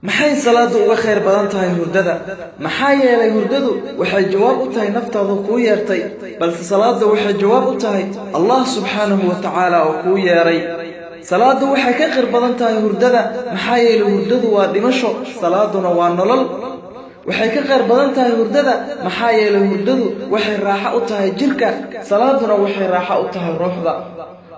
maxay salaadu uga khayr badan tahay hurdada maxaa yeelay hurdadu waxay jawaab u tahay naftaadu ku yeertay balse salaadu waxay jawaab u tahay Allah subhanahu wa ta'ala oo ku yeeray salaadu waxay ka khayr badan tahay hurdada maxaa yeelay hurdadu waa dhimasho salaaduna waa nolol waxay ka khayr badan tahay hurdada maxaa yeelay hurdadu waxay raaxo u tahay jirka salaaduna waxay raaxo u tahay ruuxda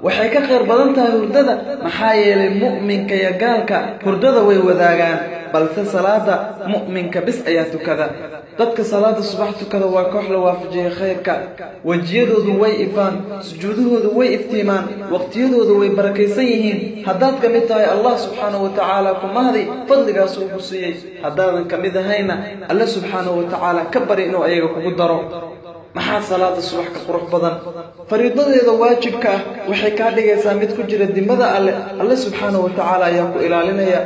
waxay ka khayr badan tahay hurdada maxaa yeelay mu'minka iyo gaalka hurdada way wadaagaan balse salaada mu'minka bis ayaa tukada dadka salaada subax tukada waa koox la waafajiyay khayrka wajiyadoodu way ifaan sujuudahoodu way iftiimaan waqtiyadoodu way barakaysan yihiin haddaad ka mid tahay Allah subhanahu wa ta'ala ku mahdi fadligaas uu siiyay haddaadan ka mid ahayna Allah subhanahu wa ta'ala ka bari inuu ayaga kugu daro maxaa salaada subax ka qurux badan fariidadeeda waajibka waxay ka dhigaysaa mid ku jira dimada Allah subhanahu wa ta'ala ayaa ku ilaalinaya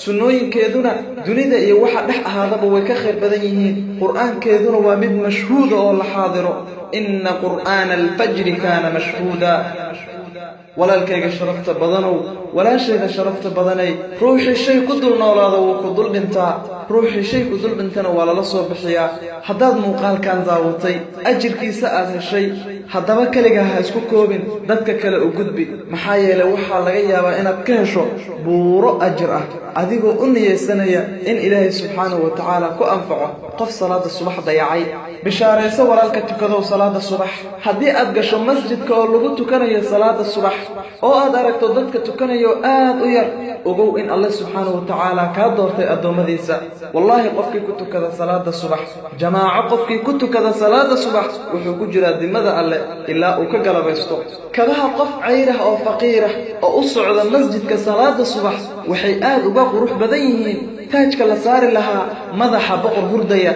sunnooyinkeeduna dunida iyo waxa dhex ahaadaba way ka khayr badan yihiin quraankeeduna waa mid mashhuud oo la xaadiro inna qur'aana al-fajr kana mashhuuda walaalkayga sharafta badanow walaashayda sharafta badanay ruuxi shay ku dul noolaado wuu ku dul dhintaa ruuxi shay ku dul dhintana waa lala soo bixiyaa haddaad muuqaalkan daawatay ajirkiisa aad heshay haddaba kaliga ha isku koobin dadka kale u gudbi maxaa yeelay waxaa laga yaabaa inaad ka hesho buuro ajir ah adigoo u niyeysanaya in ilaahay subxaanahu wa tacaala ku anfaco qof salaada subax dayacay bishaarayso walaalka tukadow salaada subax haddii aad gasho masjidka oo lagu tukanayo salaada subax oo aad aragto dadka tukanayo aad u yar ogow in Allah subhanahu wa ta'ala ka doortay adoomadiisa wallahi qofkii ku tukada salaada subax jamaaco qofkii ku tukada salaada subax wuxuu ku jiraa dimada alle ilaa uu ka galabaysto kabaha qof cayr ah oo faqiir ah oo u socda masjidka salaada subax waxay aad uga qurux badan yihiin taajka la saari lahaa madaxa boqor hurdaya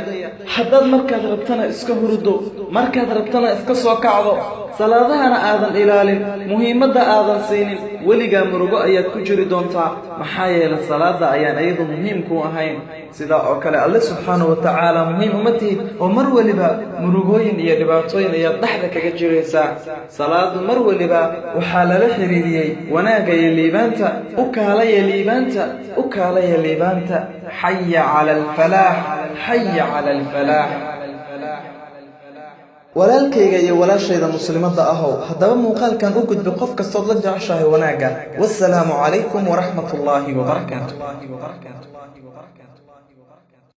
haddaad markaad rabtana iska hurdo markaad rabtana iska soo kacdo salaadahana aadan ilaalin muhiimadda aadan siinin weligaa murugo ayaad ku jiri doontaa maxaa yeelay salaada ayaan ayadu muhiim ku ahayn sida oo kale Allah subhanahu wa ta'ala muhiim uma tihid oo mar waliba murugooyin iyo dhibaatooyin ayaad dhaxda kaga jiraysaa salaadu mar waliba waxaa lala xiriiriyay wanaaga iyo liibaanta u kaalaya liibaanta hayya 'ala al-falaah hayya 'ala al-falaah walaalkayga iyo walaashayda muslimada ahow haddaba muuqaalkan u gudbi qof kasta oo la jeceshahay wanaaga wassalaamu calaykum wa rahmatullaahi wa barakaatuh